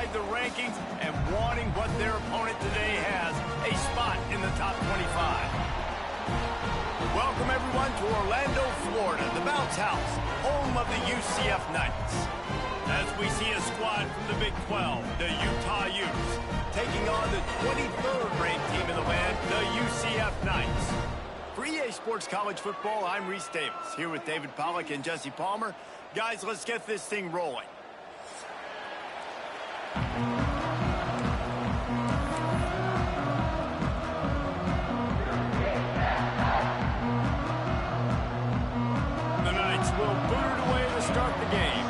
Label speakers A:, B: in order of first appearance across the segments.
A: inside the rankings and wanting what their opponent today has, a spot in the top 25. Welcome, everyone, to Orlando, Florida, the Bounce House, home of the UCF Knights. As we see a squad from the Big 12, the Utah Utes, taking on the 23rd ranked team in the land, the UCF Knights. For EA Sports College Football, I'm Reese Davis, here with David Pollack and Jesse Palmer. Guys, let's get this thing rolling. The Knights will boot it away to start the game.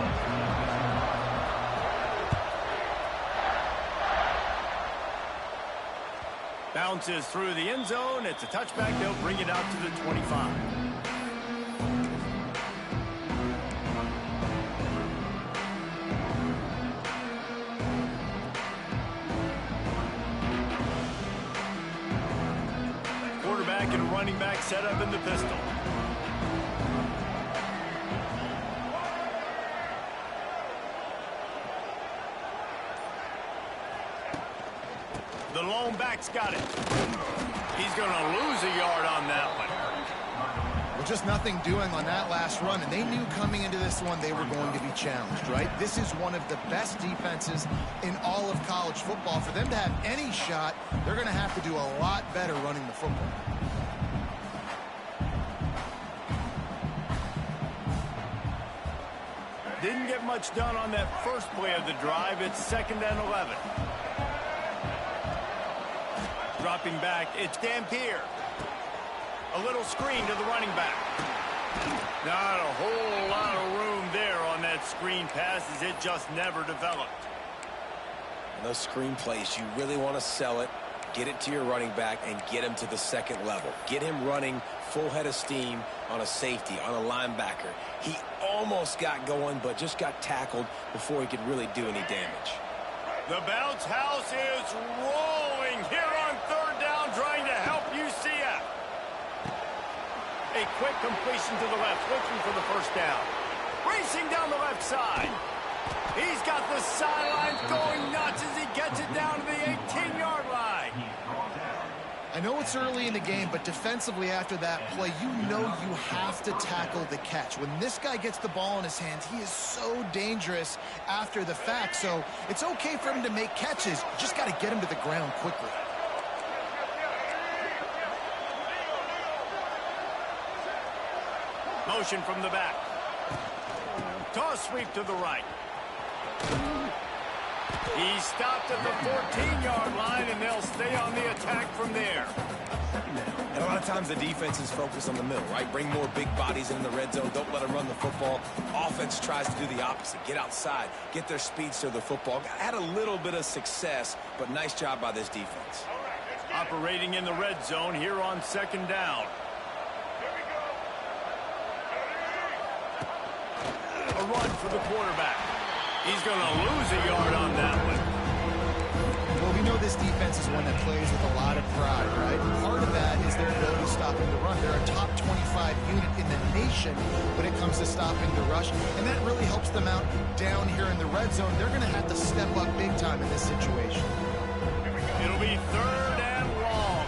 A: Bounces through the end zone. It's a touchback. They'll bring it out to the 25. Quarterback and running back set up in the pistol. The lone back's got it. He's going to lose a yard on that one.
B: Well, just nothing doing on that last run, and they knew coming into this one they were going to be challenged, right? This is one of the best defenses in all of college football. For them to have any shot, they're going to have to do a lot better running the football.
A: Didn't get much done on that first play of the drive. It's 2nd and 11. Dropping back, it's Dampier. A little screen to the running back. Not a whole lot of room there on that screen pass as it just never developed.
C: And those screen plays, you really want to sell it, get it to your running back, and get him to the second level. Get him running full head of steam on a safety, on a linebacker. He almost got going, but just got tackled before he could really do any damage.
A: The Bounce House is rolling here on 3rd down, trying to help UCF. A quick completion to the left, looking for the first down. Racing down the left side. He's got the sidelines going nuts as he gets it down to the 18-yard line.
B: I know it's early in the game, but defensively after that play, you know you have to tackle the catch. When this guy gets the ball in his hands, he is so dangerous after the fact. So it's okay for him to make catches. You just got to get him to the ground quickly.
A: Motion from the back. Toss sweep to the right. He stopped at the 14-yard line, and they'll stay on the attack from there.
C: And a lot of times the defense is focused on the middle, right? Bring more big bodies in the red zone. Don't let them run the football. Offense tries to do the opposite. Get outside. Get their speeds to the football. Had a little bit of success, but nice job by this defense.
A: Operating in the red zone here on 2nd down. A run for the quarterback. He's going to lose a yard on that one.
B: Well, we know this defense is one that plays with a lot of pride, right? Part of that is their ability to stop the run. They're a top 25 unit in the nation when it comes to stopping the rush, and that really helps them out down here in the red zone. They're going to have to step up big time in this situation.
A: It'll be 3rd and long.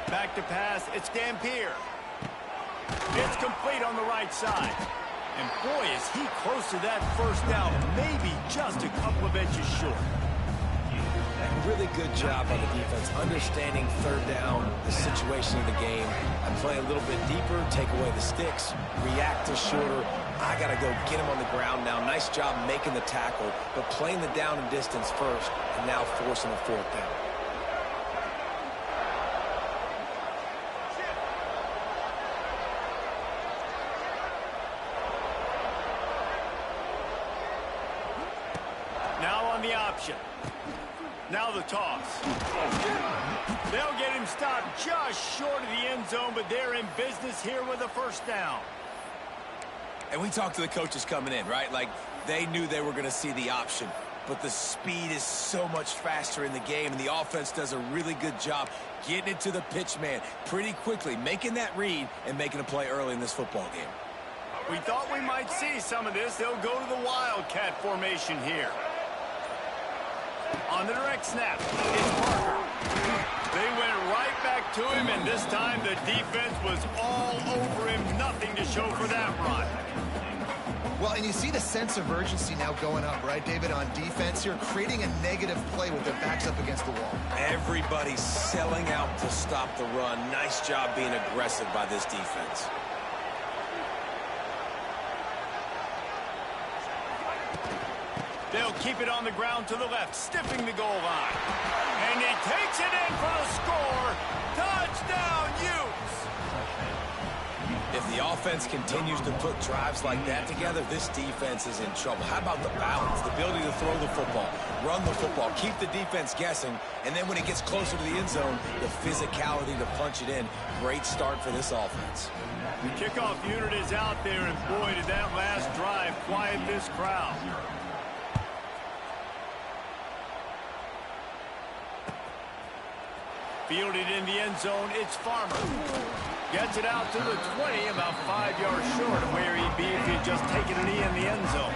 A: Back to pass, it's Dampier. It's complete on the right side. And boy, is he close to that first down, maybe just a couple of inches short.
C: Really good job by the defense, understanding 3rd down, the situation of the game, and play a little bit deeper, take away the sticks, react to shorter. I got to go get him on the ground now. Nice job making the tackle, but playing the down and distance first, and now forcing a 4th down.
A: Now on the option. Now the toss. They'll get him stopped just short of the end zone, but they're in business here with a 1st down.
C: And we talked to the coaches coming in, right? Like, they knew they were going to see the option. but the speed is so much faster in the game, and the offense does a really good job getting it to the pitch man pretty quickly, making that read and making a play early in this football game.
A: We thought we might see some of this. They'll go to the Wildcat formation here. On the direct snap, it's Parker. They went right back to him, and this time the defense was all over him. Nothing to show for that run.
B: Well, and you see the sense of urgency now going up, right, David, on defense here, creating a negative play with their backs up against the wall.
C: Everybody's selling out to stop the run. Nice job being aggressive by this defense.
A: They'll keep it on the ground to the left, stiffing the goal line. And he takes it in for the score. Touchdown, Utes!
C: If the offense continues to put drives like that together, this defense is in trouble. How about the balance, the ability to throw the football, run the football, keep the defense guessing, and then when it gets closer to the end zone, the physicality to punch it in. Great start for this offense.
A: The kickoff unit is out there, and boy, did that last drive quiet this crowd. Fielded in the end zone, it's Farmer. Gets it out to the 20, about 5 yards short of where he'd be if he'd just taken a knee in the end zone.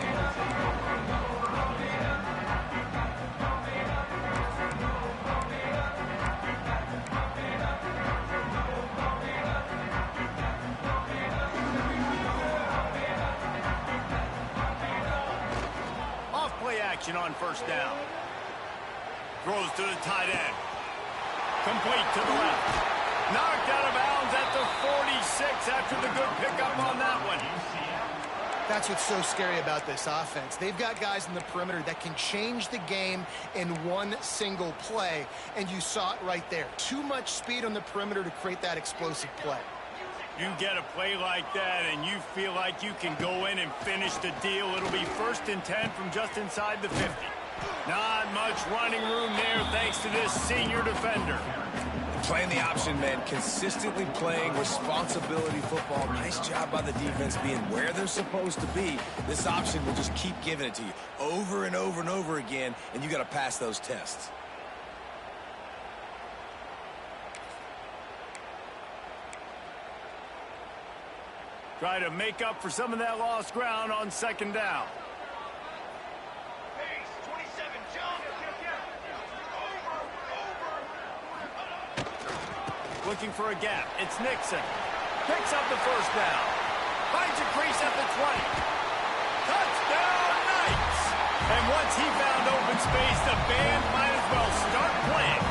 A: Off-play action on first down. Throws to the tight end. Complete to the left. Knocked out of bounds at the 46 after the good pickup on that one.
B: That's what's so scary about this offense. They've got guys in the perimeter that can change the game in one single play, and you saw it right there. Too much speed on the perimeter to create that explosive play.
A: You get a play like that, and you feel like you can go in and finish the deal. It'll be 1st and 10 from just inside the 50. Not much running room there thanks to this senior defender.
C: Playing the option, man, consistently playing responsibility football. Nice job by the defense being where they're supposed to be. This option will just keep giving it to you over and over and over again, and you got to pass those tests.
A: Try to make up for some of that lost ground on 2nd down. Looking for a gap. It's Nixon. Picks up the 1st down. Finds a crease at the 20. Touchdown, Knights! And once he found open space, the band might as well start playing.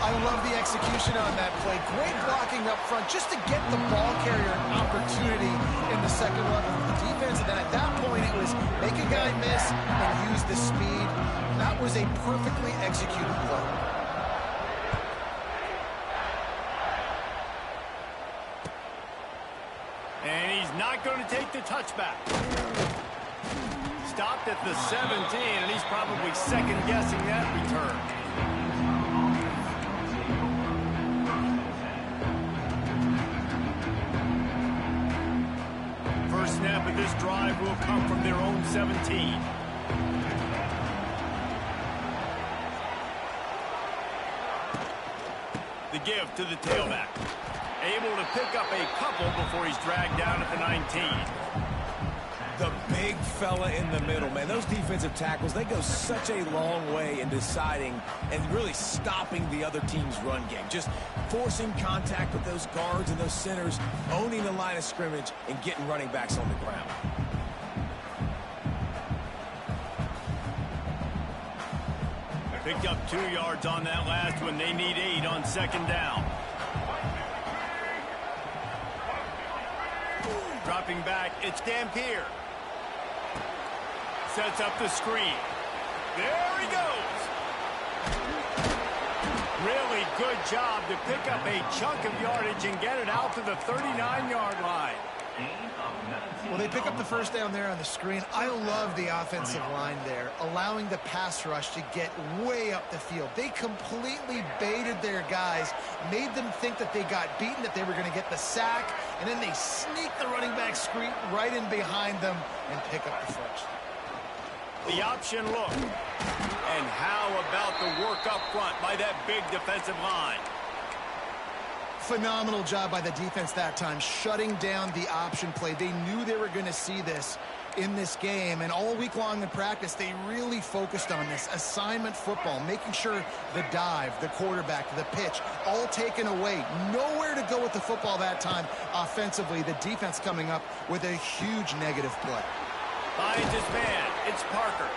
B: I love the execution on that play. Great blocking up front just to get the ball carrier an opportunity in the second run of the defense. And then at that point, it was make a guy miss and use the speed. That was a perfectly executed play.
A: And he's not going to take the touchback. Stopped at the 17, and he's probably second-guessing that return. First snap of this drive will come from their own 17. The give to the tailback. Able to pick up a couple before he's dragged down at the 19.
C: The big fella in the middle, man. Those defensive tackles, they go such a long way in deciding and really stopping the other team's run game. Just forcing contact with those guards and those centers, owning the line of scrimmage, and getting running backs on the ground.
A: Picked up 2 yards on that last one. They need 8 on 2nd down. Dropping back, it's Dampier. Sets up the screen. There he goes. Really good job to pick up a chunk of yardage and get it out to the 39-yard line.
B: Well, they pick up the 1st down there on the screen. I love the offensive line there, allowing the pass rush to get way up the field. They completely baited their guys, made them think that they got beaten, that they were going to get the sack, and then they sneak the running back screen right in behind them and pick up the 1st.
A: The option look. And how about the work up front by that big defensive line?
B: Phenomenal job by the defense that time, shutting down the option play. They knew they were going to see this in this game, and all week long in practice, they really focused on this assignment football, making sure the dive, the quarterback, the pitch, all taken away. Nowhere to go with the football that time offensively. The defense coming up with a huge negative play.
A: Finds his man. It's Parker.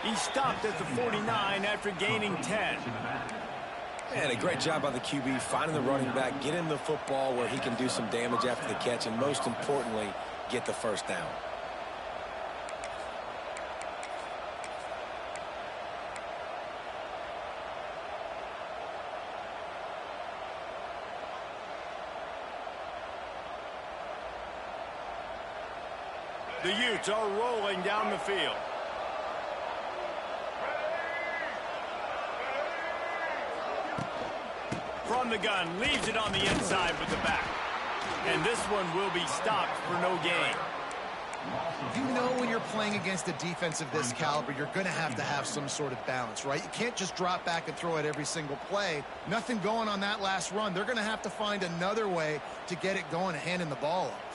A: He stopped at the 49 after gaining 10.
C: And a great job by the QB finding the running back, get him the football where he can do some damage after the catch, and most importantly, get the first down.
A: The Utes are rolling down the field. From the gun, leaves it on the inside with the back. And this one will be stopped for no gain.
B: You know when you're playing against a defense of this caliber, you're going to have some sort of balance, right? You can't just drop back and throw it every single play. Nothing going on that last run. They're going to have to find another way to get it going and handing the ball off.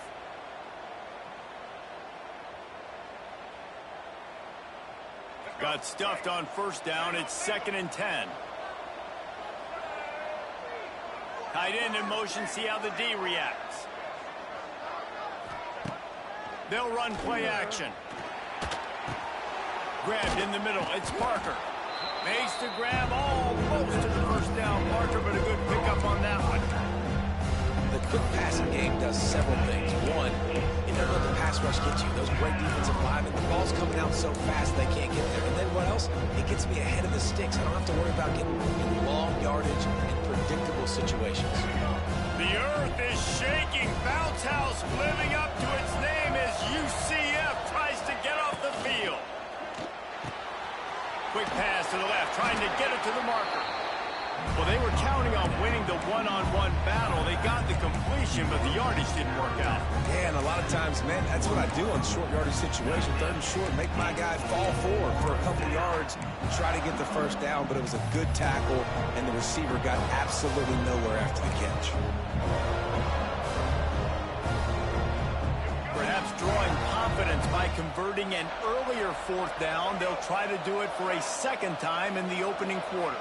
A: Got stuffed on first down. It's 2nd and 10. Tight end in motion, see how the D reacts. They'll run play action. Grabbed in the middle, it's Parker. Makes the grab almost to the first down marker, but a good pickup on that one.
C: The quick passing game does several things. One, you never let the pass rush get you. Those great defensive linemen, the ball's coming out so fast they can't get there. And then what else? It gets me ahead of the sticks. I don't have to worry about getting in long yardage and predictable situations.
A: The earth is shaking. Bounce house living up to its name as UCF tries to get off the field. Quick pass to the left, trying to get it to the marker. Well, they were counting on winning the one-on-one battle. They got the completion, but the yardage didn't work out.
C: Yeah, and a lot of times, man, that's what I do on short yardage situation. 3rd and short, make my guy fall forward for a couple yards, try to get the first down, but it was a good tackle, and the receiver got absolutely nowhere after the catch.
A: Perhaps drawing confidence by converting an earlier 4th down. They'll try to do it for a 2nd time in the opening quarter.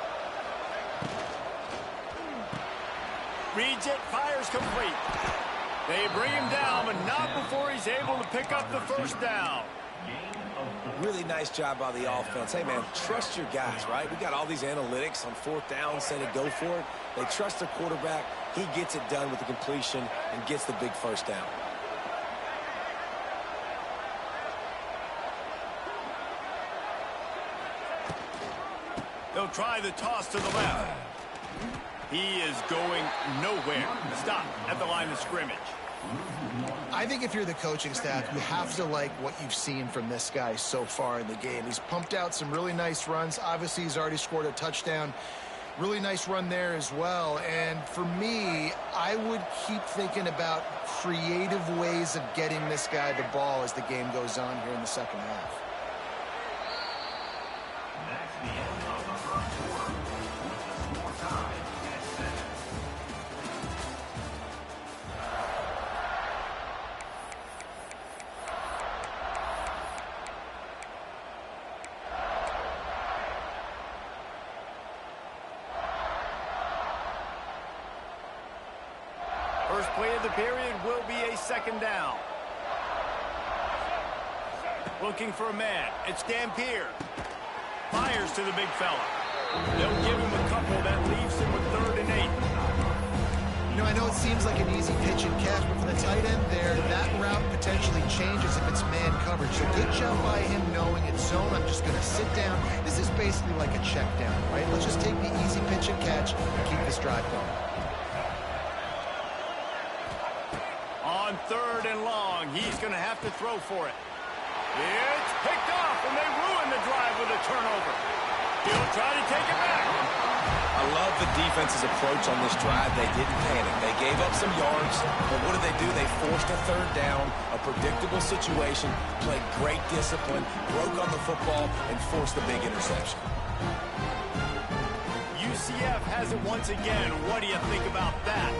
A: Reads it, fires complete. They bring him down, but not before he's able to pick up the first down.
C: Really nice job by the offense. Hey, man, trust your guys, right? We got all these analytics on 4th down, say to go for it. They trust their quarterback. He gets it done with the completion and gets the big first down.
A: They'll try the toss to the left. He is going nowhere. Stop at the line of scrimmage.
B: I think if you're the coaching staff, you have to like what you've seen from this guy so far in the game. He's pumped out some really nice runs. Obviously, he's already scored a touchdown. Really nice run there as well. And for me, I would keep thinking about creative ways of getting this guy the ball as the game goes on here in the 2nd half.
A: First play of the period will be a 2nd down. Looking for a man. It's Dampier. Fires to the big fella. They'll give him a couple that leaves him with 3rd and 8.
B: You know, I know it seems like an easy pitch and catch, but for the tight end there, that route potentially changes if it's man coverage. So good job by him knowing it's zone. I'm just going to sit down. This is basically like a check down, right? Let's just take the easy pitch and catch and keep this drive going.
A: On 3rd and long, he's going to have to throw for it. It's picked off, and they ruin the drive with a turnover. He'll try to take it back.
C: I love the defense's approach on this drive. They didn't panic. They gave up some yards, but what did they do? They forced a third down, a predictable situation, played great discipline, broke on the football, and forced a big interception.
A: UCF has it once again. What do you think about that?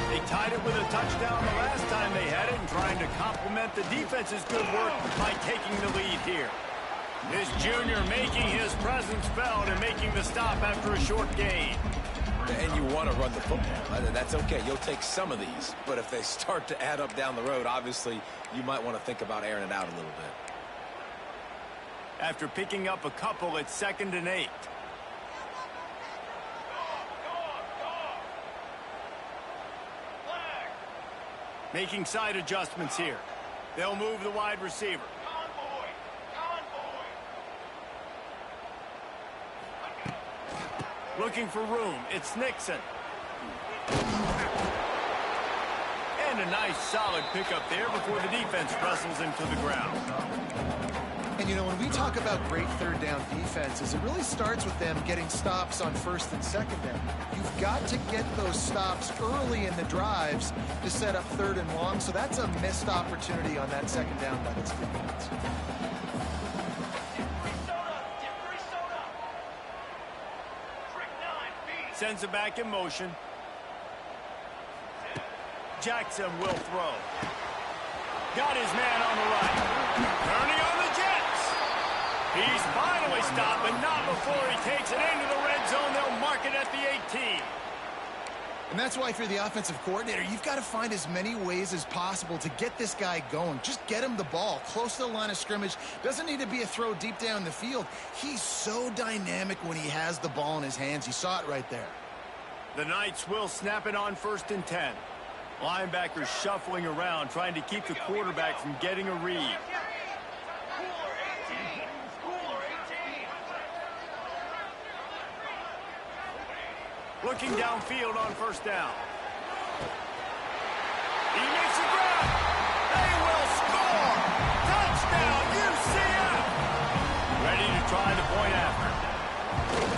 A: They tied it with a touchdown the last time they had it and trying to complement the defense's good work by taking the lead here. This junior making his presence felt and making the stop after a short gain.
C: And you want to run the football. That's okay. You'll take some of these. But if they start to add up down the road, obviously, you might want to think about airing it out a little bit.
A: After picking up a couple, it's 2nd and 8. Making side adjustments here. They'll move the wide receiver. Looking for room. It's Nixon. And a nice solid pickup there before the defense wrestles him to the ground.
B: And, you know, when we talk about great third down defenses, it really starts with them getting stops on 1st and 2nd down. You've got to get those stops early in the drives to set up 3rd and long, so that's a missed opportunity on that 2nd down by this defense.
A: Sends it back in motion. Jackson will throw. Got his man on the right. Turning on the Jets. He's finally stopped, but not before he takes it into the red zone. They'll mark it at the 18.
B: And that's why if you're the offensive coordinator, you've got to find as many ways as possible to get this guy going. Just get him the ball close to the line of scrimmage. Doesn't need to be a throw deep down the field. He's so dynamic when he has the ball in his hands. You saw it right there.
A: The Knights will snap it on 1st and 10. Linebackers shuffling around, trying to keep the quarterback from getting a read. Looking downfield on 1st down. He makes a grab. They will score. Touchdown, UCF. Ready to try the point after.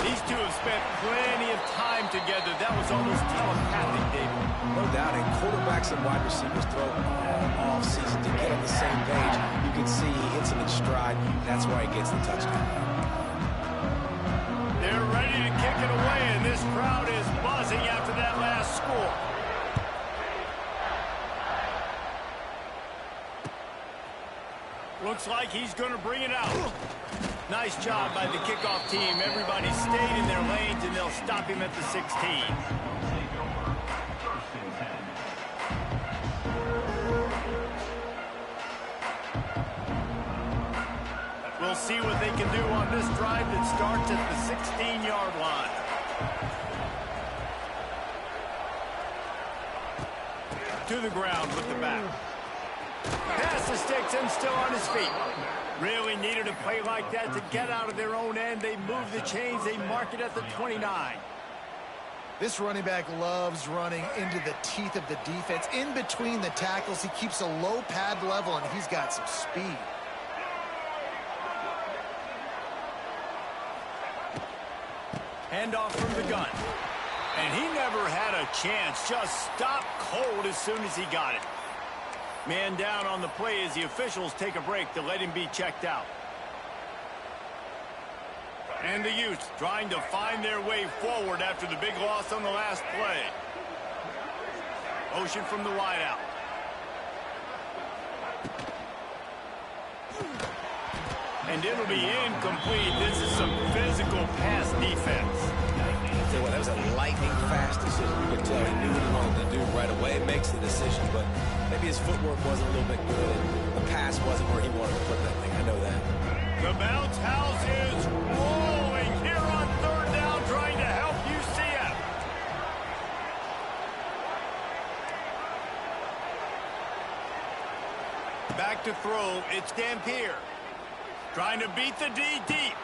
A: These two have spent plenty of time together. That was almost telepathic, David.
C: No doubt, and quarterbacks and wide receivers throw all season to get on the same page. You can see he hits him in stride. That's why he gets the touchdown.
A: They're ready to kick it away, and this crowd is buzzing after that last score. Looks like he's going to bring it out. Nice job by the kickoff team. Everybody stayed in their lanes, and they'll stop him at the 16. We'll see what they can do on this drive that starts at the 16-yard line. To the ground with the back. Pass the sticks and still on his feet. Really needed a play like that to get out of their own end. They move the chains. They mark it at the 29.
B: This running back loves running into the teeth of the defense. In between the tackles, he keeps a low pad level, and he's got some speed.
A: Handoff from the gun. And he never had a chance. Just stopped cold as soon as he got it. Man down on the play as the officials take a break to let him be checked out. And the Utes trying to find their way forward after the big loss on the last play. Motion from the wideout. And it'll be incomplete. This is some physical pass defense.
C: Well, that was a lightning-fast decision. You could tell he knew what he wanted to do right away. Makes the decision, but maybe his footwork wasn't a little bit good. The pass wasn't where he wanted to put that thing. I know that.
A: The bounce house is rolling here on 3rd down, trying to help UCF. Back to throw. It's Dampier. Trying to beat the D deep.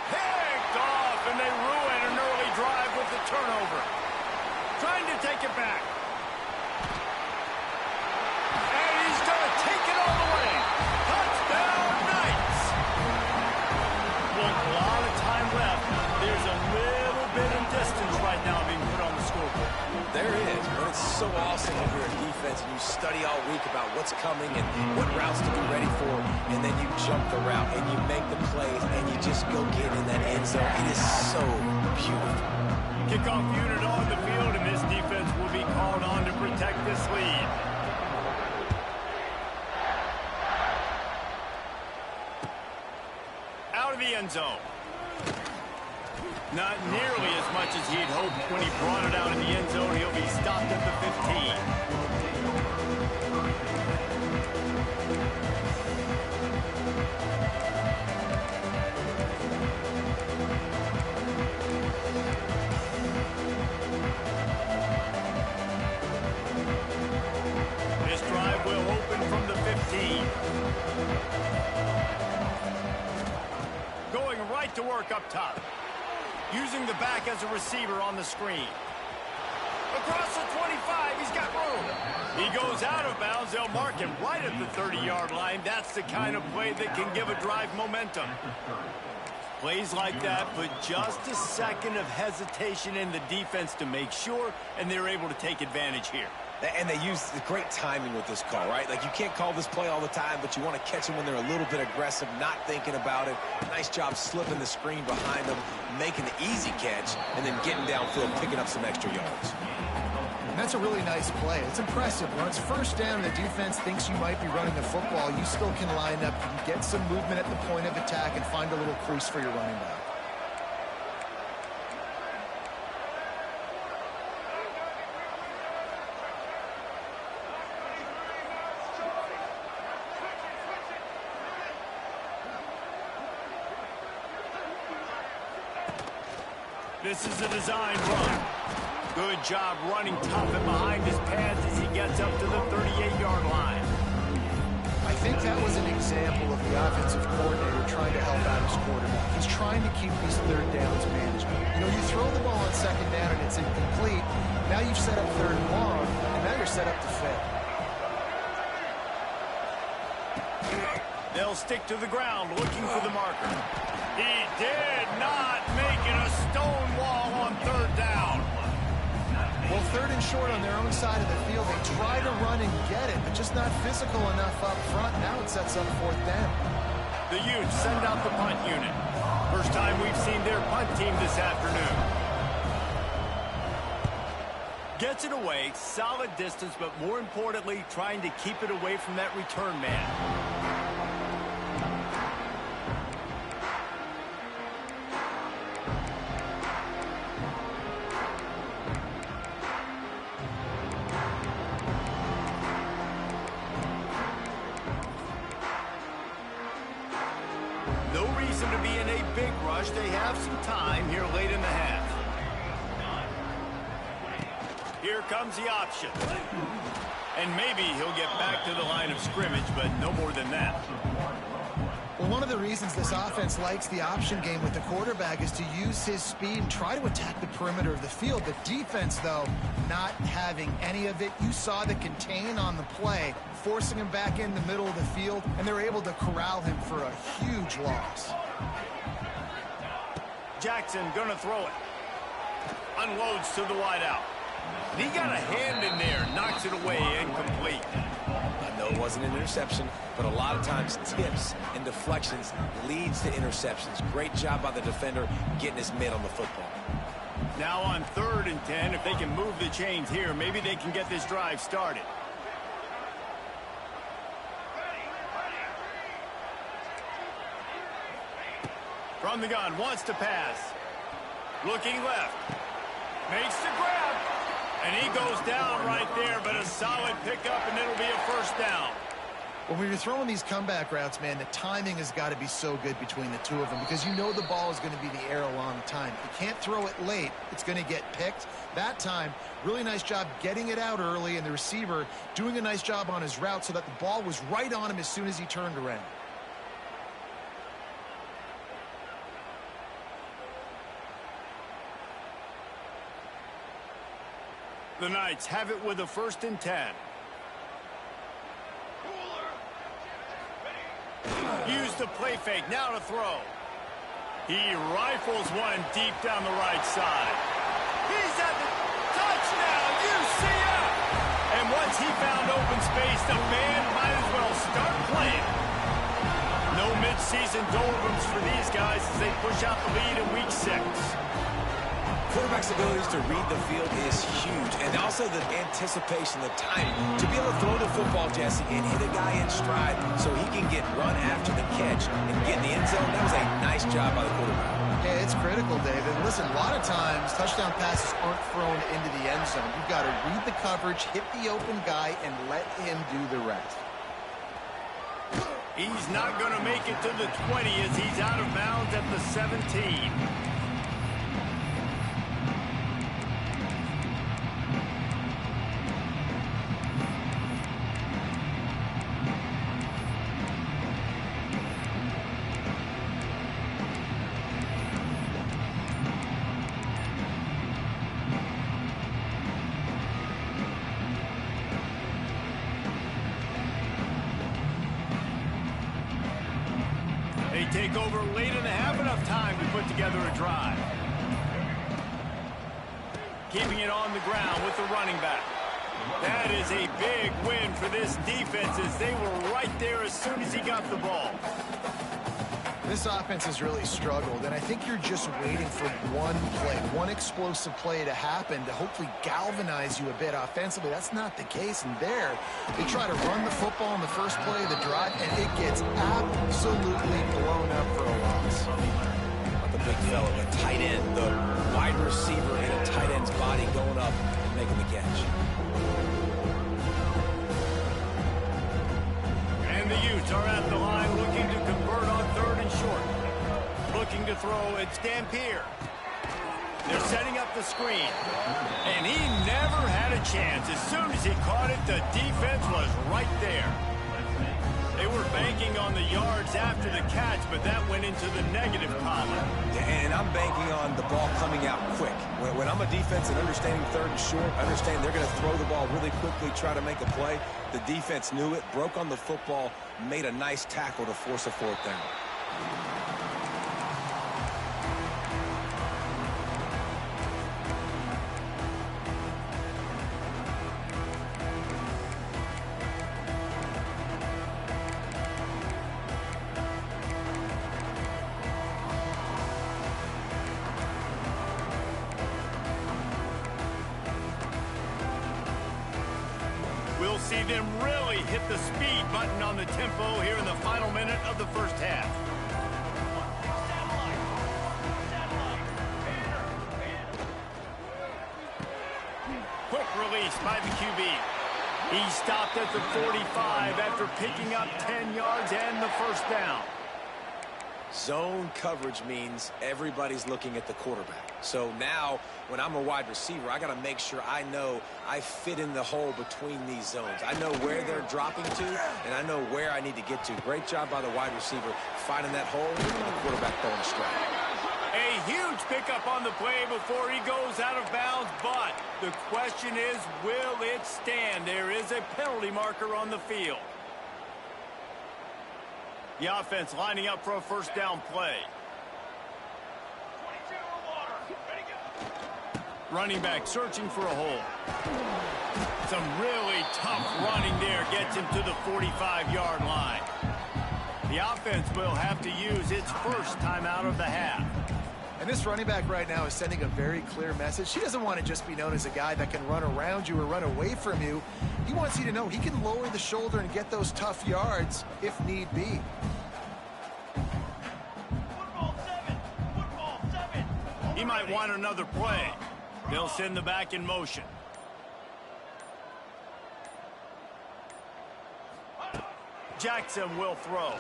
A: Picked off, and they ruin an early drive with the turnover. Trying to take it back. And he's going to take it all the way. Touchdown, Knights. Look, a lot of time left. There's a little bit of distance
C: listen when you're in defense and you study all week about what's coming and what routes to be ready for, and then you jump the route and you make the plays and you just go get in that end zone. It is so beautiful.
A: Kickoff unit on the field, and this defense will be called on to protect this lead. Out of the end zone. Not nearly as much as he'd hoped when he brought it out in the end zone. He'll be stopped at the 15. This drive will open from the 15. Going right to work up top. Using the back as a receiver on the screen. Across the 25, he's got room. He goes out of bounds. They'll mark him right at the 30-yard line. That's the kind of play that can give a drive momentum. Plays like that put just a second of hesitation in the defense to make sure, and they're able to take advantage here.
C: And they use the great timing with this call, right? Like, you can't call this play all the time, but you want to catch them when they're a little bit aggressive, not thinking about it. Nice job slipping the screen behind them, making the easy catch, and then getting downfield, picking up some extra yards.
B: And that's a really nice play. It's impressive. When it's first down and the defense thinks you might be running the football, you still can line up. You can get some movement at the point of attack and find a little crease for your running back.
A: This is a design run. Good job running tough and behind his pads as he gets up to the 38-yard line.
B: I think that was an example of the offensive coordinator trying to help out his quarterback. He's trying to keep these third downs manageable. You know, you throw the ball on second down and it's incomplete. Now you've set up third and long, and now you're set up to fail.
A: They'll stick to the ground looking for the marker. He did not make it a stone wall on third down.
B: Well, third and short on their own side of the field. They try to run and get it, but just not physical enough up front. Now it sets up fourth down.
A: The Utes send out the punt unit. First time we've seen their punt team this afternoon. Gets it away, solid distance, but more importantly, trying to keep it away from that return man. No reason to be in a big rush. They have some time here late in the half. Here comes the option. And maybe he'll get back to the line of scrimmage, but no more than that.
B: Well, one of the reasons this offense likes the option game with the quarterback is to use his speed and try to attack the perimeter of the field. The defense, though, not having any of it. You saw the contain on the play, forcing him back in the middle of the field, and they're able to corral him for a huge loss.
A: Jackson gonna throw it. Unloads to the wideout. He got a hand in there, knocks it away, incomplete.
C: I know it wasn't an interception, but a lot of times tips and deflections leads to interceptions. Great job by the defender getting his mitt on the football.
A: Now on 3rd and 10, if they can move the chains here, maybe they can get this drive started. From the gun, wants to pass. Looking left. Makes the grab. And he goes down right there, but a solid pickup, and it'll be a first down.
B: Well, when you're throwing these comeback routes, man, the timing has got to be so good between the two of them because you know the ball is going to be the air a long time. You can't throw it late. It's going to get picked. That time, really nice job getting it out early, and the receiver doing a nice job on his route so that the ball was right on him as soon as he turned around.
A: The Knights have it with a 1st and 10. Use the play fake, now to throw. He rifles one deep down the right side. He's at the touchdown, UCF! And he found open space, the band might as well start playing. No mid-season doldrums for these guys as they push out the lead in week 6.
C: Quarterback's abilities to read the field is huge, and also the anticipation, the timing, to be able to throw the football, Jesse, and hit a guy in stride so he can get run after the catch and get in the end zone. That was a nice job by the quarterback.
B: Yeah, it's critical, David. Listen, a lot of times touchdown passes aren't thrown into the end zone. You've got to read the coverage, hit the open guy, and let him do the rest.
A: He's not going to make it to the 20 as he's out of bounds at the 17. They take over late in the half, enough time to put together a drive. Keeping it on the ground with the running back. That is a big win for this defense as they were right there as soon as he got the ball.
B: This offense has really struggled, and I think you're just waiting for one play, one explosive play to happen to hopefully galvanize you a bit offensively. That's not the case, and there, they try to run the football in the first play of the drive, and it gets absolutely blown up for a loss.
C: The big fella, the tight end, the wide receiver in a tight end's body going up and making the catch.
A: And the Utes are at the line looking to convert on 3rd and short. Looking to throw, it's Dampier. They're setting up the screen. And he never had a chance. As soon as he caught it, the defense was right there. They were banking on the yards after the catch, but that went into the negative column.
C: And I'm banking on the ball coming out quick. When I'm a defense and understanding 3rd and short, understand they're going to throw the ball really quickly, try to make a play. The defense knew it, broke on the football, made a nice tackle to force a 4th down.
A: We'll see them really hit the speed button on the tempo here in the final minute of the first half. Quick release by the QB. He stopped at the 45 after picking up 10 yards and the first down.
C: Zone coverage means everybody's looking at the quarterback. So now, when I'm a wide receiver, I got to make sure I know I fit in the hole between these zones. I know where they're dropping to, and I know where I need to get to. Great job by the wide receiver finding that hole, and the quarterback throwing a strike.
A: A huge pickup on the play before he goes out of bounds, but the question is, will it stand? There is a penalty marker on the field. The offense lining up for a first down play. Running back searching for a hole. Some really tough running there gets him to the 45-yard line. The offense will have to use its first time out of the half.
B: And this running back right now is sending a very clear message. He doesn't want to just be known as a guy that can run around you or run away from you. He wants you to know he can lower the shoulder and get those tough yards if need be.
A: He might want another play. They'll send the back in motion. Jackson will throw.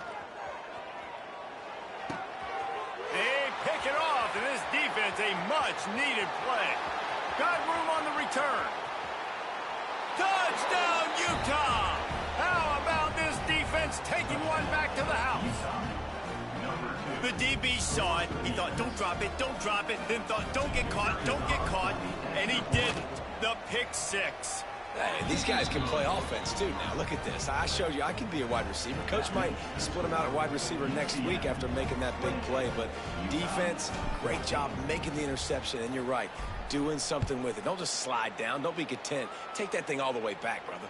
A: They pick it off, and this defense, a much-needed play. Got room on the return. Touchdown, Utah! How about this defense taking one back to the house? The DB saw it. He thought, don't drop it, don't drop it. Then thought, don't get caught, and he didn't. The pick six.
C: Hey, these guys can play offense, too. Now, look at this. I showed you I can be a wide receiver. Coach might split him out at wide receiver next week after making that big play. But defense, great job making the interception. And you're right, doing something with it. Don't just slide down. Don't be content. Take that thing all the way back, brother.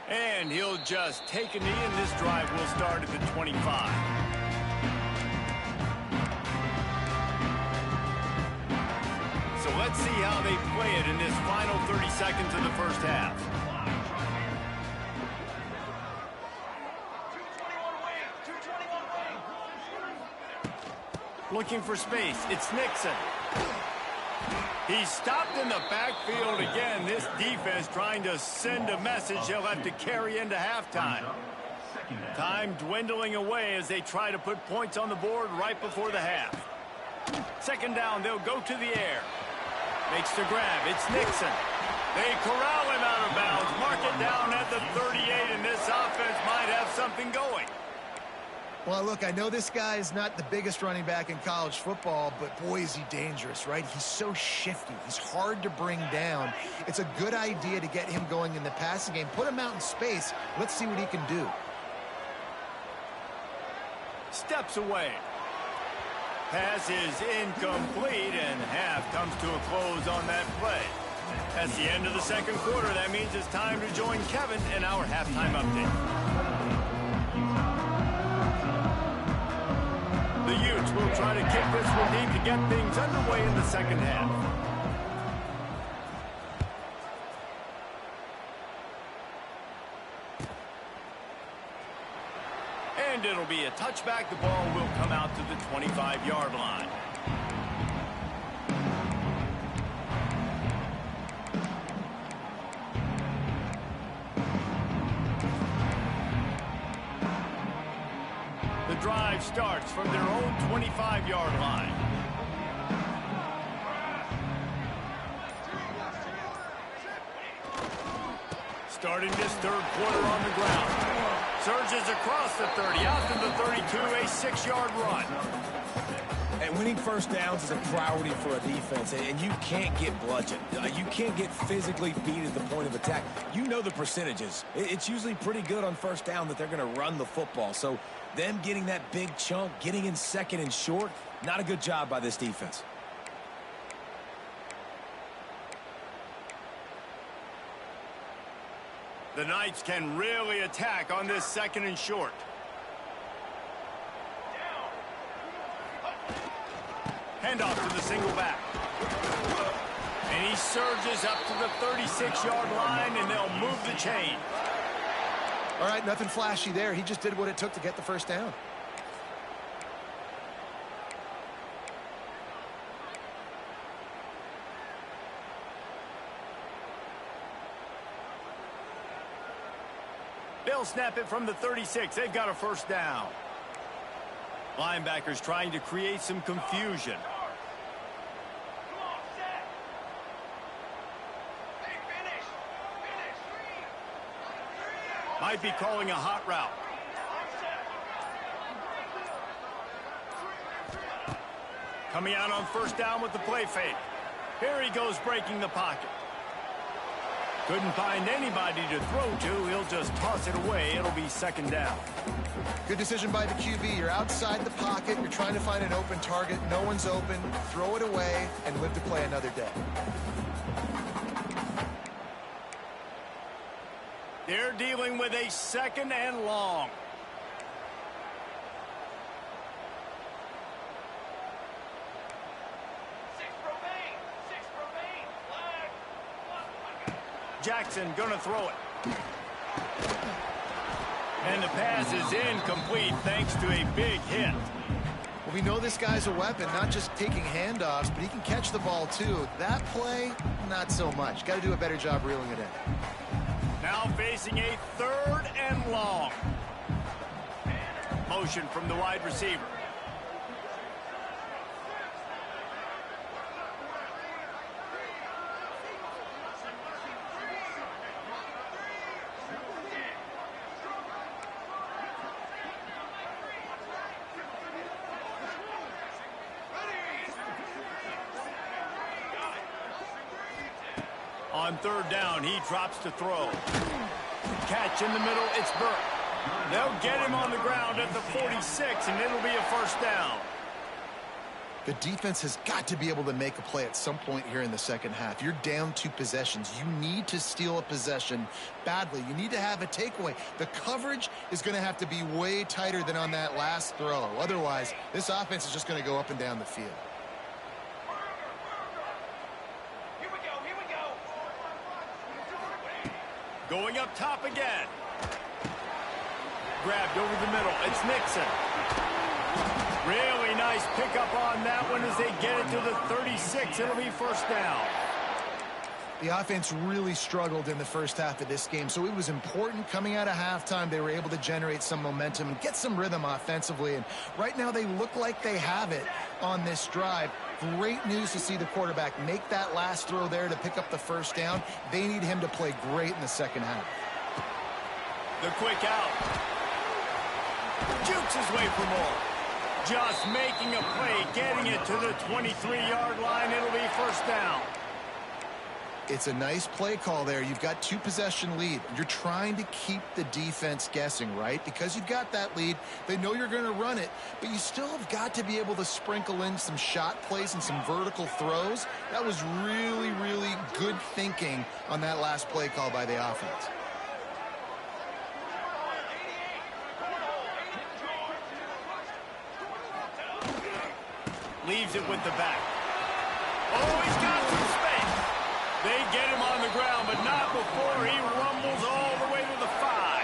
A: And he'll just take a knee, and this drive will start at the 25. So let's see how they play it in this final 30 seconds of the first half. Looking for space. It's Nixon. He's stopped in the backfield again. This defense trying to send a message he'll have to carry into halftime. Time dwindling away as they try to put points on the board right before the half. Second down, they'll go to the air. Makes the grab. It's Nixon. They corral him out of bounds. Mark it down at the 38, and this offense might have something going.
B: Well, look, I know this guy is not the biggest running back in college football, but boy, is he dangerous, right? He's so shifty. He's hard to bring down. It's a good idea to get him going in the passing game. Put him out in space. Let's see what he can do.
A: Steps away. Pass is incomplete, and half comes to a close on that play. That's the end of the second quarter. That means it's time to join Kevin in our halftime update. The Utes will try to kick this one deep to get things underway in the second half. And it'll be a touchback. The ball will come out to the 25-yard line. The drive starts from their own 25-yard line. Starting this third quarter on the ground. Surges across the 30, out to the 32, a 6-yard run.
C: And winning first downs is a priority for a defense, and you can't get bludgeoned. You can't get physically beat at the point of attack. You know the percentages. It's usually pretty good on first down that they're going to run the football. So them getting that big chunk, getting in second and short, not a good job by this defense.
A: The Knights can really attack on this second and short. Handoff to the single back. And he surges up to the 36-yard line, and they'll move the chain.
B: All right, nothing flashy there. He just did what it took to get the first down.
A: They'll snap it from the 36. They've got a first down. Linebackers trying to create some confusion. Might be calling a hot route. Coming out on first down with the play fake. Here he goes breaking the pocket. Couldn't find anybody to throw to. He'll just toss it away. It'll be second down.
B: Good decision by the QB. You're outside the pocket. You're trying to find an open target. No one's open. Throw it away and live to play another day.
A: They're dealing with a second and long. Jackson gonna throw it. And the pass is incomplete thanks to a big hit.
B: Well, we know this guy's a weapon, not just taking handoffs, but he can catch the ball too. That play, not so much. Got to do a better job reeling it in.
A: Now facing a third and long. Motion from the wide receiver. On third down, he drops to throw. Catch in the middle, it's Burke. They'll get him on the ground at the 46, and it'll be a first down.
B: The defense has got to be able to make a play at some point here in the second half. You're down 2 possessions. You need to steal a possession badly. You need to have a takeaway. The coverage is going to have to be way tighter than on that last throw. Otherwise, this offense is just going to go up and down the field.
A: Here we go. Going up top again. Grabbed over the middle. It's Nixon. Really nice pickup on that one as they get it to the 36. It'll be first down.
B: The offense really struggled in the first half of this game, so it was important coming out of halftime. They were able to generate some momentum and get some rhythm offensively, and right now they look like they have it on this drive. Great news to see the quarterback make that last throw there to pick up the first down. They need him to play great in the second half.
A: The quick out. Jukes his way for more. Just making a play, getting it to the 23-yard line. It'll be first down.
B: It's a nice play call there. You've got 2 possession lead. You're trying to keep the defense guessing, right? Because you've got that lead. They know you're going to run it, but you still have got to be able to sprinkle in some shot plays and some vertical throws. That was really, really good thinking on that last play call by the offense.
A: Leaves it with the back. Oh, he's got some space. They get him on the ground, but not before he rumbles all the way to the 5.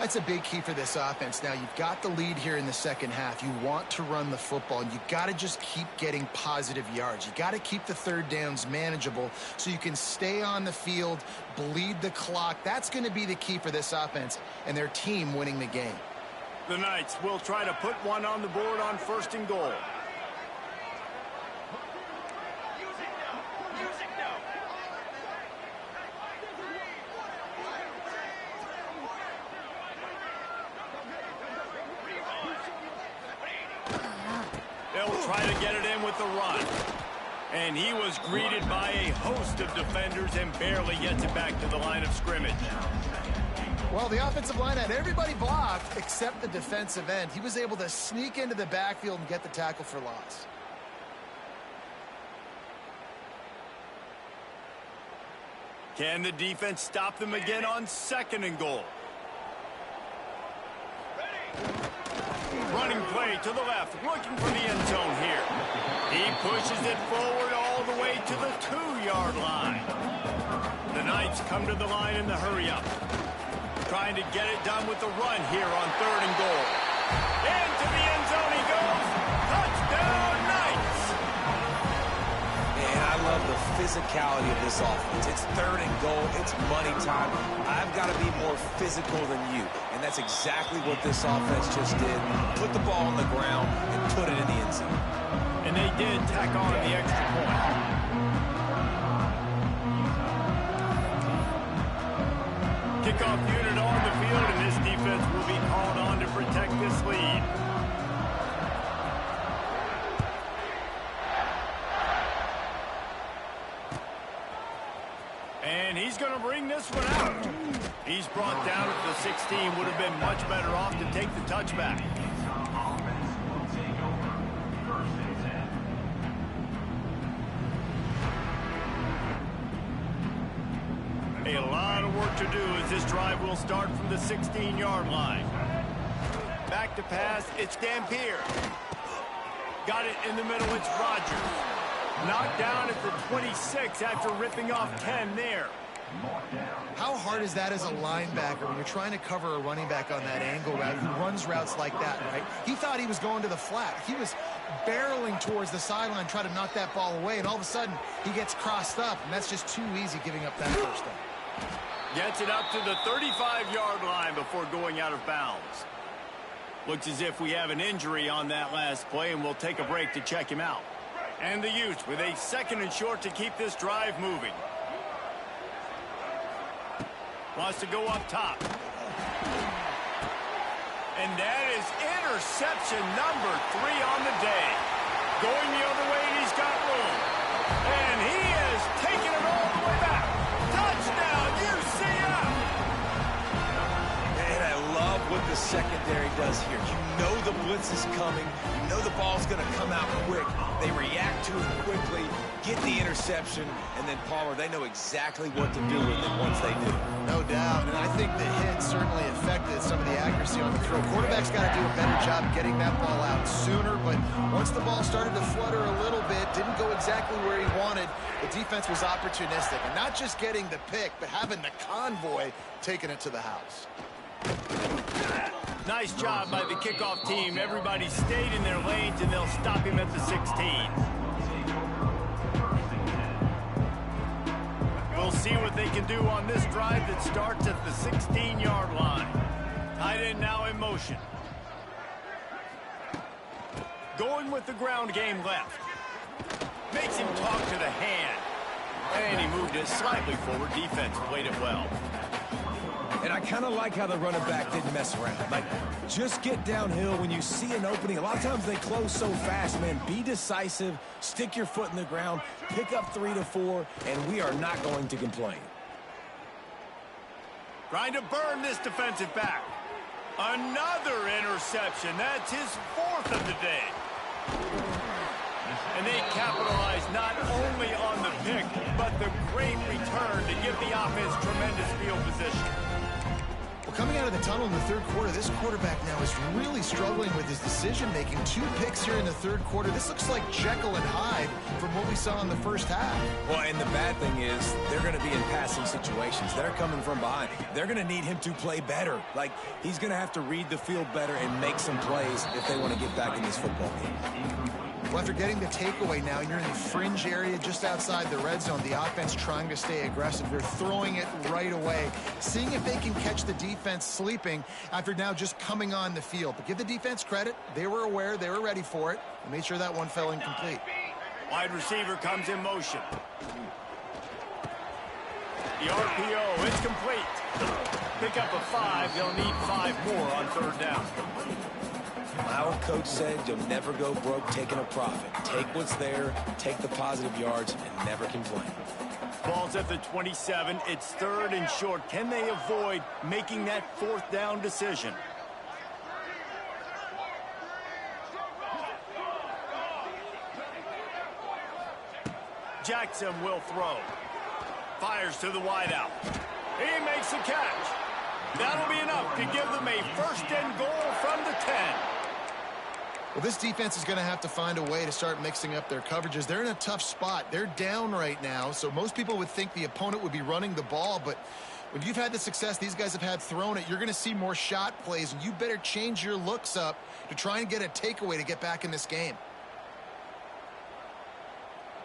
B: That's a big key for this offense. Now, you've got the lead here in the second half. You want to run the football, and you got to just keep getting positive yards. You got to keep the third downs manageable so you can stay on the field, bleed the clock. That's going to be the key for this offense and their team winning the game.
A: The Knights will try to put one on the board on first and goal. They'll try to get it in with the run. And he was greeted by a host of defenders and barely gets it back to the line of scrimmage.
B: Well, the offensive line had everybody blocked except the defensive end. He was able to sneak into the backfield and get the tackle for loss.
A: Can the defense stop them again on second and goal? Running play to the left, looking for the end zone here. He pushes it forward all the way to the 2-yard line. The Knights come to the line in the hurry-up. Trying to get it done with the run here on third and goal. Into the end zone he goes. Touchdown, Knights!
C: Man, I love the physicality of this offense. It's third and goal. It's money time. I've got to be more physical than you. And that's exactly what this offense just did. Put the ball on the ground and put it in the end zone.
A: And they did tack on the extra point. Kickoff unit on the field, and this defense will be called on to protect this lead. And he's going to bring this one out. He's brought down at the 16. Would have been much better off to take the touchback. A lot of work to do as this drive will start from the 16-yard line. Back to pass, it's Dampier. Got it in the middle, it's Rogers. Knocked down at the 26 after ripping off 10 there.
B: How hard is that as a linebacker when you're trying to cover a running back on that angle route who runs routes like that, right? He thought he was going to the flat. He was barreling towards the sideline trying to knock that ball away, and all of a sudden he gets crossed up, and that's just too easy giving up that first down.
A: Gets it up to the 35-yard line before going out of bounds. Looks as if we have an injury on that last play, and we'll take a break to check him out. And the Utes with a second and short to keep this drive moving. Wants to go up top. And that is interception number 3 on the day. Going the other way, and he's got room. And he is taking it all the way back. Touchdown, UCF!
C: And I love what the secondary does here. You know the blitz is coming. You know the ball's going to come out quick. They react to it quickly, get the interception, and then Palmer, they know exactly what to do with it once they do.
B: No doubt, and I think the hit certainly affected some of the accuracy on the throw. Quarterback's got to do a better job getting that ball out sooner, but once the ball started to flutter a little bit, didn't go exactly where he wanted, the defense was opportunistic. And not just getting the pick, but having the convoy taking it to the house.
A: Nice job by the kickoff team. Everybody stayed in their lanes, and they'll stop him at the 16. We'll see what they can do on this drive that starts at the 16-yard line. Tight end now in motion. Going with the ground game left. Makes him talk to the hand. And he moved it slightly forward. Defense played it well.
C: And I kind of like how the running back didn't mess around. Like, just get downhill when you see an opening. A lot of times they close so fast, man. Be decisive, stick your foot in the ground, pick up 3 to 4, and we are not going to complain.
A: Trying to burn this defensive back. Another interception. That's his 4th of the day. And they capitalize not only on the pick, but the great return to give the offense tremendous field position.
B: Well, coming out of the tunnel in the third quarter, this quarterback now is really struggling with his decision-making. 2 picks here in the third quarter. This looks like Jekyll and Hyde from what we saw in the first half.
C: Well, and the bad thing is they're going to be in passing situations. They're coming from behind. They're going to need him to play better. Like, he's going to have to read the field better and make some plays if they want to get back in this football game.
B: Well, after getting the takeaway now, you're in the fringe area just outside the red zone. The offense trying to stay aggressive. They're throwing it right away, seeing if they can catch the defense sleeping after now just coming on the field. But give the defense credit. They were aware. They were ready for it. And made sure that one fell incomplete.
A: Wide receiver comes in motion. The RPO, it's complete. Pick up a 5. They'll need 5 more on 3rd down.
C: My old coach said you'll never go broke taking a profit. Take what's there, take the positive yards, and never complain.
A: Ball's at the 27. It's 3rd and short. Can they avoid making that 4th down decision? Jackson will throw. Fires to the wideout. He makes the catch. That'll be enough to give them a 1st and goal from the 10.
B: Well, this defense is going to have to find a way to start mixing up their coverages. They're in a tough spot. They're down right now, so most people would think the opponent would be running the ball, but when you've had the success these guys have had throwing it, you're going to see more shot plays, and you better change your looks up to try and get a takeaway to get back in this game.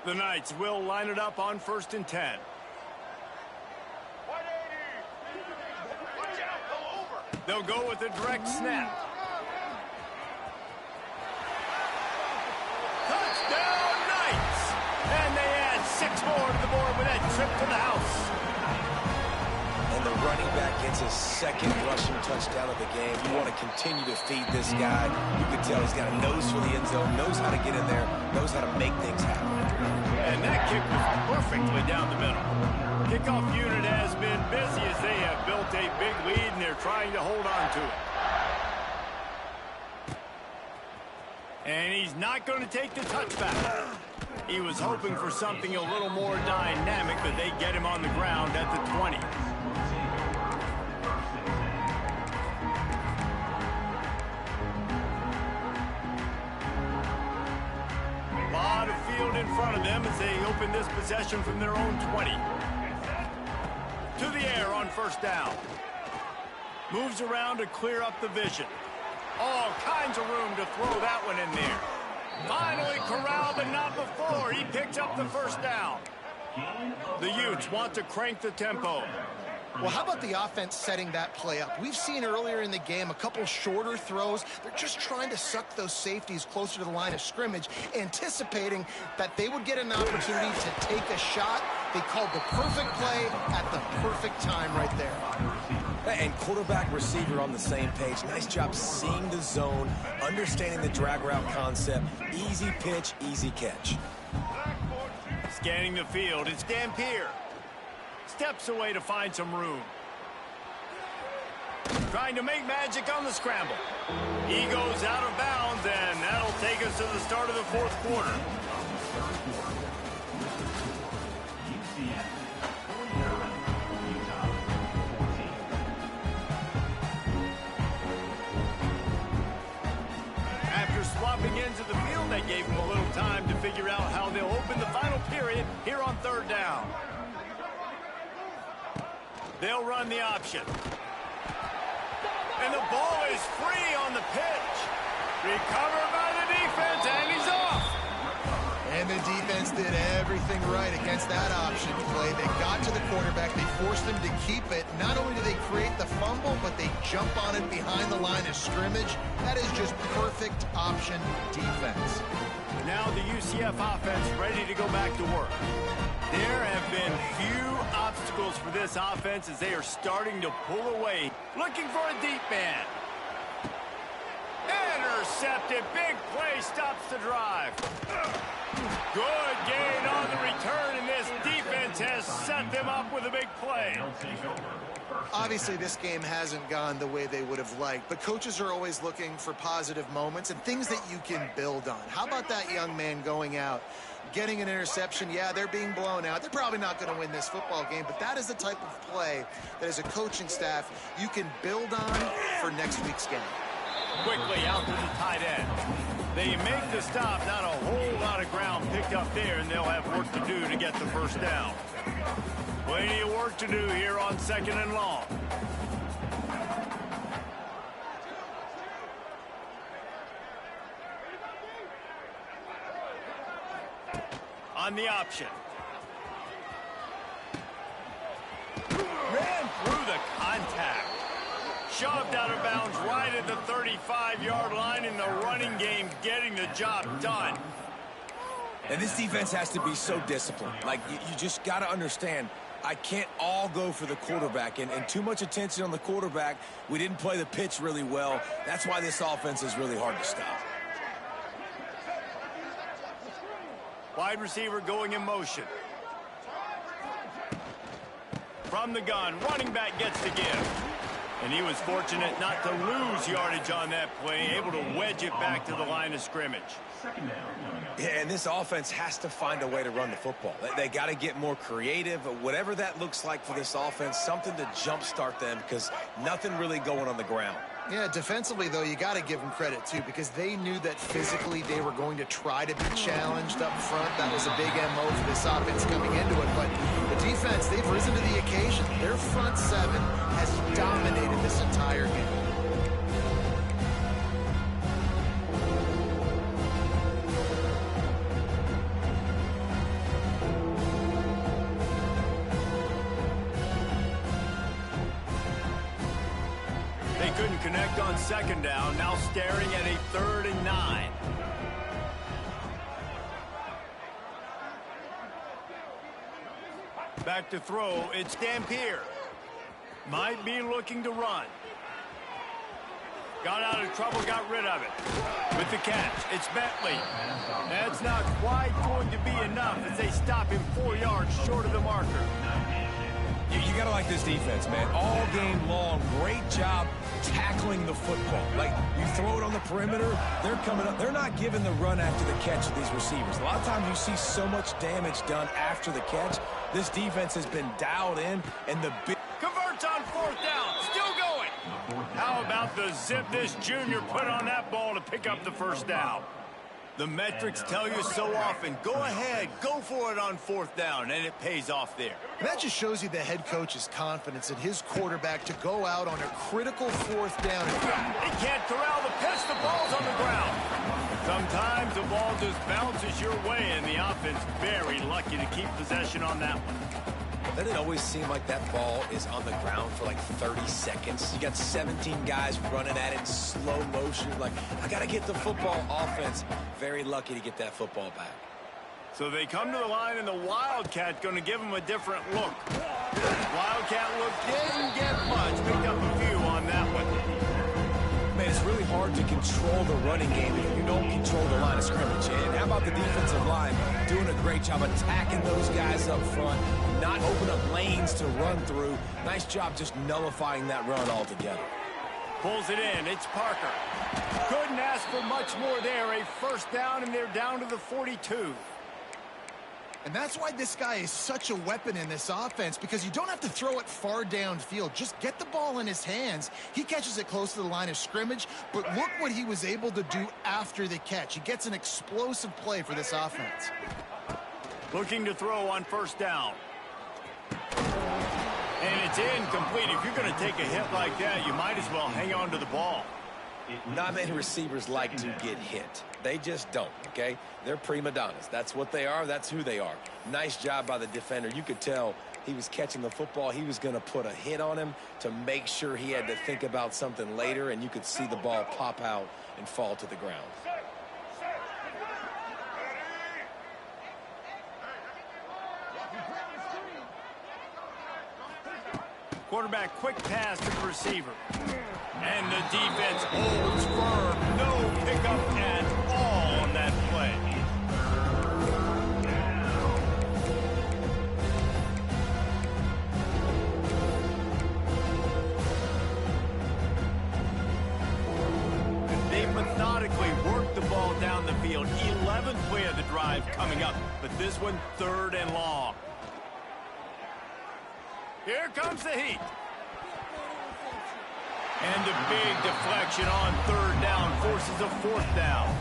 A: The Knights will line it up on 1st and 10. They'll go with a direct snap. Touchdown, Knights! And they add 6 more to the board with that trip to the house.
C: And the running back gets his 2nd rushing touchdown of the game. You want to continue to feed this guy. You can tell he's got a nose for the end zone, knows how to get in there, knows how to make things happen.
A: And that kick was perfectly down the middle. Kickoff unit has been busy as they have built a big lead, and they're trying to hold on to it. And he's not going to take the touchback. He was hoping for something a little more dynamic, but they get him on the ground at the 20. A lot of field in front of them as they open this possession from their own 20. To the air on 1st down. Moves around to clear up the vision. All kinds of room to throw that one in there. Finally corralled, but not before. He picks up the 1st down. The Utes want to crank the tempo.
B: Well, how about the offense setting that play up? We've seen earlier in the game a couple shorter throws. They're just trying to suck those safeties closer to the line of scrimmage, anticipating that they would get an opportunity to take a shot. They called the perfect play at the perfect time right there.
C: And quarterback receiver on the same page. Nice job seeing the zone, understanding the drag route concept. Easy pitch, easy catch.
A: Scanning the field, it's Dampier. Steps away to find some room. Trying to make magic on the scramble. He goes out of bounds, and that'll take us to the start of the fourth quarter. After swapping into the field, they gave him a little time to figure out how they'll open the final period here on third down. They'll run the option. And the ball is free on the pitch. Recovered by the defense, and he's off.
B: And the defense did everything right against that option play. They got to the quarterback. They forced him to keep it. Not only do they create the fumble, but they jump on it behind the line of scrimmage. That is just perfect option defense.
A: Now the UCF offense ready to go back to work. There have been few obstacles for this offense as they are starting to pull away. Looking for a deep man. Intercepted. Big play stops the drive. Good gain on the return, and this defense has set them up with a big play.
B: Obviously, this game hasn't gone the way they would have liked, but coaches are always looking for positive moments and things that you can build on. How about that young man going out, getting an interception? Yeah, they're being blown out. They're probably not going to win this football game, but that is the type of play that as a coaching staff you can build on for next week's game.
A: Quickly out to the tight end. They make the stop. Not a whole lot of ground picked up there, and they'll have work to do to get the first down. Plenty of work to do here on second and long. On the option. Ran through the contact. Shoved out of bounds right at the 35-yard line in the running game, getting the job done.
C: And this defense has to be so disciplined. Like, you just got to understand, I can't all go for the quarterback. And too much attention on the quarterback. We didn't play the pitch really well. That's why this offense is really hard to stop.
A: Wide receiver going in motion. From the gun, running back gets the give. And he was fortunate not to lose yardage on that play, able to wedge it back to the line of scrimmage.
C: Yeah, and this offense has to find a way to run the football. They got to get more creative, whatever that looks like for this offense, something to jumpstart them because nothing really going on the ground.
B: Yeah, defensively, though, you got to give them credit, too, because they knew that physically they were going to try to be challenged up front. That was a big MO for this offense coming into it. But the defense, they've risen to the occasion. Their front seven has dominated this entire game.
A: Couldn't connect on second down, now staring at a 3rd and 9. Back to throw, it's Dampier. Might be looking to run. Got out of trouble, got rid of it. With the catch, it's Bentley. That's not quite going to be enough as they stop him 4 yards short of the marker.
C: You got to like this defense, man. All game long, great job tackling the football. Like, you throw it on the perimeter, they're coming up. They're not giving the run after the catch to these receivers. A lot of times you see so much damage done after the catch. This defense has been dialed in, and the big...
A: Converts on 4th down, still going. How about the zip this junior put on that ball to pick up the first down? The metrics tell you so often, go ahead, go for it on 4th down, and it pays off there.
B: And that just shows you the head coach's confidence in his quarterback to go out on a critical 4th down.
A: He can't corral the pitch, the ball's on the ground. Sometimes the ball just bounces your way, and the offense very lucky to keep possession on that one.
C: Doesn't it always seem like that ball is on the ground for like 30 seconds? You got 17 guys running at it in slow motion. Like, I got to get the football. Offense, very lucky to get that football back.
A: So they come to the line, and the Wildcat going to give them a different look. Wildcat look didn't get much. Picked up a few on that one.
C: Man, it's really hard hard to control the running game if you don't control the line of scrimmage. And how about the defensive line doing a great job attacking those guys up front, not open up lanes to run through. Nice job just nullifying that run altogether.
A: Pulls it in. It's Parker. Couldn't ask for much more there. A first down, and they're down to the 42.
B: And that's why this guy is such a weapon in this offense, because you don't have to throw it far downfield. Just get the ball in his hands. He catches it close to the line of scrimmage, but look what he was able to do after the catch. He gets an explosive play for this offense.
A: Looking to throw on first down. And it's incomplete. If you're going to take a hit like that, you might as well hang on to the ball.
C: Not many receivers like to get hit. They just don't, okay? They're prima donnas. That's what they are. That's who they are. Nice job by the defender. You could tell he was catching the football. He was going to put a hit on him to make sure he had to think about something later, and you could see the ball pop out and fall to the ground.
A: Quarterback, quick pass to the receiver. And the defense holds firm. No pickup at all on that play. They methodically work the ball down the field. 11th play of the drive coming up, but this one 3rd and long. Here comes the heat. And a big deflection on 3rd down forces a 4th down.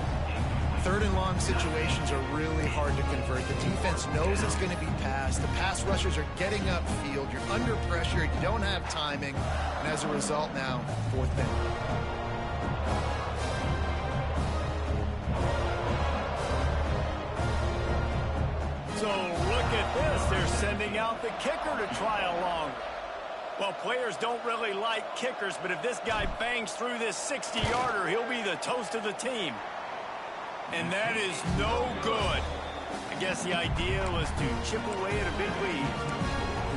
B: 3rd and long situations are really hard to convert. The defense knows it's going to be passed. The pass rushers are getting upfield. You're under pressure. You don't have timing. And as a result now, 4th down.
A: So look at this. They're sending out the kicker to try a longer. Well, players don't really like kickers, but if this guy bangs through this 60-yarder, he'll be the toast of the team. And that is no good. I guess the idea was to chip away at a big lead.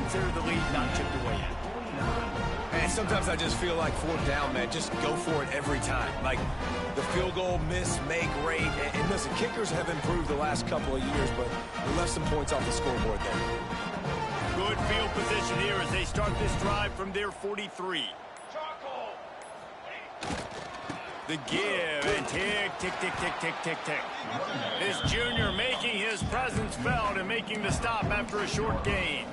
A: Consider the lead not chipped away yet.
C: And sometimes I just feel like 4th down, man, just go for it every time. Like the field goal, miss, make, rate. And listen, kickers have improved the last couple of years, but we left some points off the scoreboard there.
A: Good field position here as they start this drive from their 43. The give, and tick, tick, tick, tick, tick, tick, tick. This junior making his presence felt and making the stop after a short gain.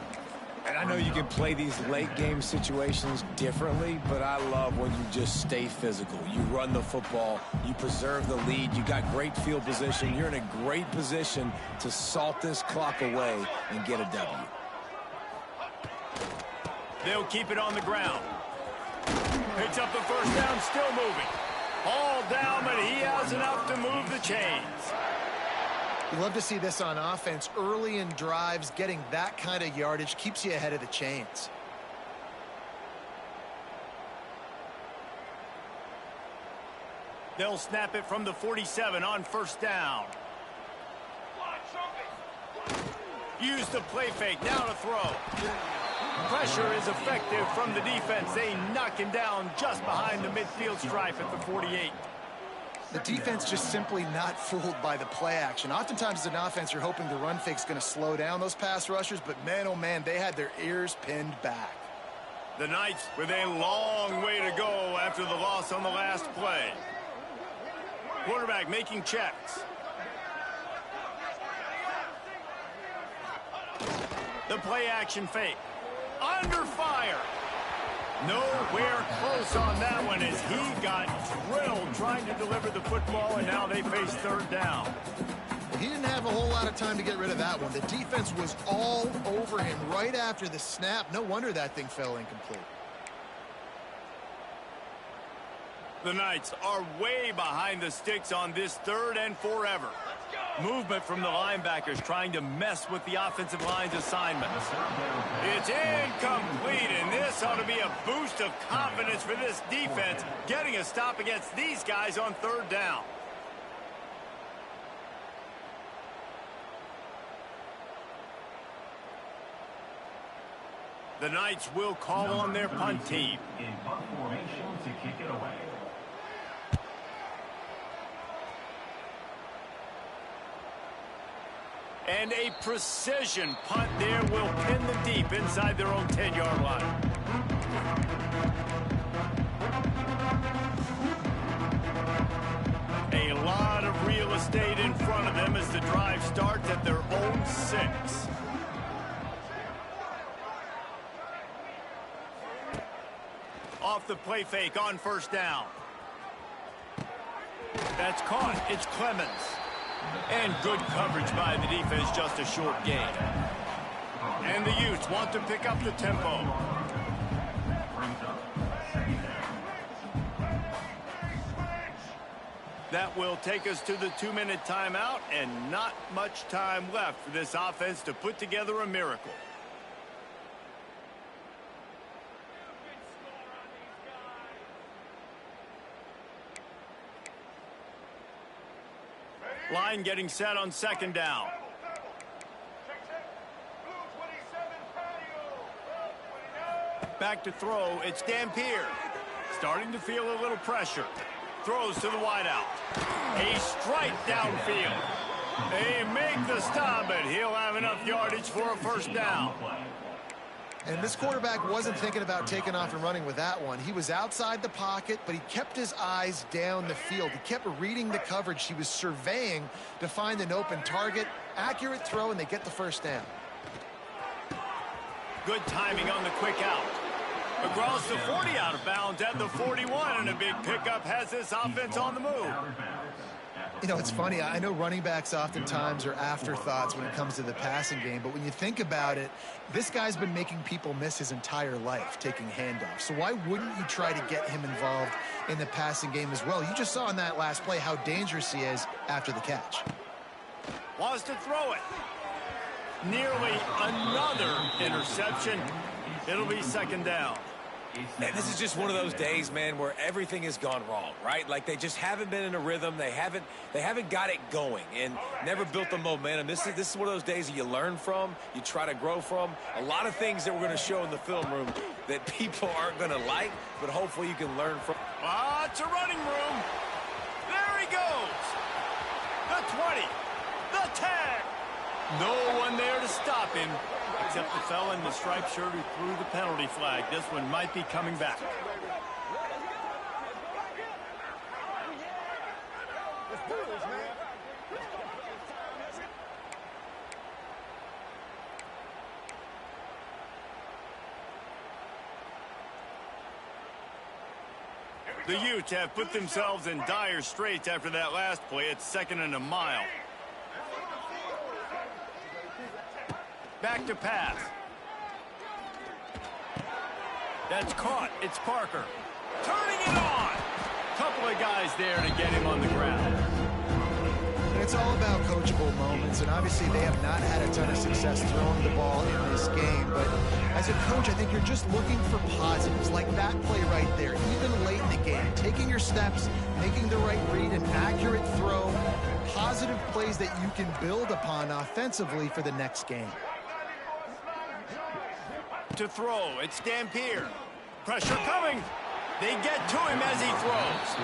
C: And I know you can play these late game situations differently, but I love when you just stay physical. You run the football, you preserve the lead, you got great field position. You're in a great position to salt this clock away and get a W.
A: They'll keep it on the ground. Picks up the first down, still moving. All down, but he has enough to move the chains.
B: You love to see this on offense. Early in drives, getting that kind of yardage keeps you ahead of the chains.
A: They'll snap it from the 47 on first down. Use the play fake, now to throw. Pressure is effective from the defense. They knock him down just behind the midfield stripe at the 48.
B: The defense just simply not fooled by the play action. Oftentimes as an offense, you're hoping the run fake's going to slow down those pass rushers, but man, oh man, they had their ears pinned back.
A: The Knights with a long way to go after the loss on the last play. Quarterback making checks. The play action fake. Under fire. Nowhere close on that one as he got drilled trying to deliver the football, and now they face 3rd down.
B: He didn't have a whole lot of time to get rid of that one. The defense was all over him right after the snap. No wonder that thing fell incomplete.
A: The Knights are way behind the sticks on this 3rd and forever. Movement from the linebackers trying to mess with the offensive line's assignments. It's incomplete, and this ought to be a boost of confidence for this defense, getting a stop against these guys on 3rd down. The Knights will call on their punt team.
D: In punt formation to kick it away.
A: And a precision punt there will pin them deep inside their own 10-yard line. A lot of real estate in front of them as the drive starts at their own 6. Off the play fake on first down. That's caught. It's Clemens. And good coverage by the defense, just a short gain. And the Utes want to pick up the tempo. That will take us to the 2-minute timeout, and not much time left for this offense to put together a miracle. Line getting set on second down. Back to throw. It's Dampier. Starting to feel a little pressure. Throws to the wideout. A strike downfield. They make the stop, but he'll have enough yardage for a first down.
B: And this quarterback wasn't thinking about taking off and running with that one. He was outside the pocket, but he kept his eyes down the field. He kept reading the coverage. He was surveying to find an open target. Accurate throw, and they get the first down.
A: Good timing on the quick out. Across the 40, out of bounds at the 41, and a big pickup has this offense on the move.
B: You know, it's funny. I know running backs oftentimes are afterthoughts when it comes to the passing game, but when you think about it, this guy's been making people miss his entire life taking handoffs. So why wouldn't you try to get him involved in the passing game as well? You just saw in that last play how dangerous he is after the catch.
A: Wants to throw it. Nearly another interception. It'll be second down.
C: And this is just one of those days, man, where everything has gone wrong, right? Like they just haven't been in a rhythm. They haven't got it going and never built the momentum. This is one of those days that you learn from, you try to grow from. A lot of things that we're going to show in the film room that people aren't going to like, but hopefully you can learn from.
A: It's a running room. There he goes. The 20. The 10. No one there to stop him. Except the fella in the striped shirt who threw the penalty flag. This one might be coming back. The Utes have put themselves in dire straits after that last play. It's 2nd and a mile. Back to pass. That's caught. It's Parker. Turning it on. Couple of guys there to get him on the ground.
B: And it's all about coachable moments, and obviously they have not had a ton of success throwing the ball in this game. But as a coach, I think you're just looking for positives, like that play right there, even late in the game. Taking your steps, making the right read, an accurate throw, positive plays that you can build upon offensively for the next game.
A: To throw, it's Dampier. Pressure coming. They get to him as he throws.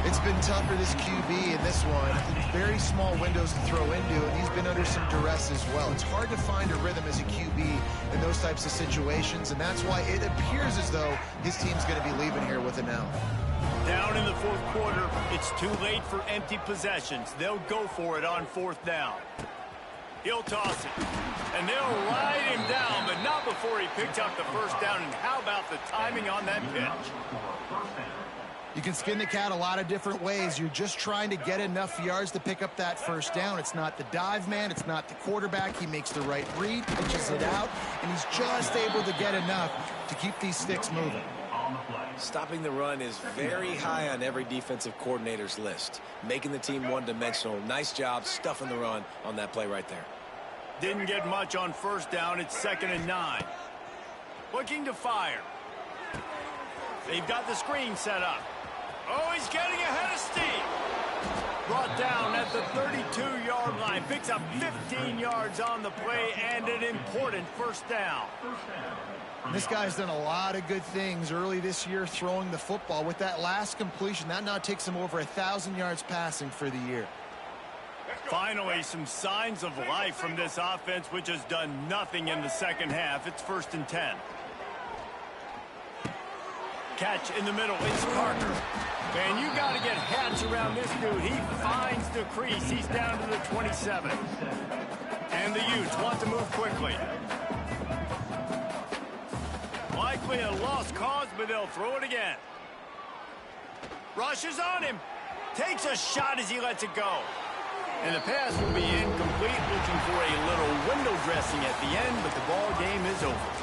B: It's been tough for this QB in this one. Very small windows to throw into, and he's been under some duress as well. It's hard to find a rhythm as a QB in those types of situations, and that's why it appears as though his team's going to be leaving here with an L.
A: Down in the 4th quarter, it's too late for empty possessions. They'll go for it on 4th down. He'll toss it, and they'll ride him down, but not before he picks up the first down. And how about the timing on that pitch?
B: You can skin the cat a lot of different ways. You're just trying to get enough yards to pick up that first down. It's not the dive man. It's not the quarterback. He makes the right read, pitches it out, and he's just able to get enough to keep these sticks moving.
C: Stopping the run is very high on every defensive coordinator's list. Making the team one-dimensional. Nice job stuffing the run on that play right there.
A: Didn't get much on first down. It's 2nd and 9. Looking to fire. They've got the screen set up. Oh, he's getting ahead of steam. Brought down at the 32-yard line. Picks up 15 yards on the play and an important first down.
B: This guy's done a lot of good things early this year throwing the football. With that last completion, that now takes him over 1,000 yards passing for the year.
A: Finally, some signs of life from this offense, which has done nothing in the second half. It's 1st and 10. Catch in the middle. It's Parker. Man, you got to get hats around this dude. He finds the crease. He's down to the 27. And the Utes want to move quickly. Likely a lost cause, but they'll throw it again. Rushes on him. Takes a shot as he lets it go. And the pass will be incomplete, looking for a little window dressing at the end, but the ball game is over.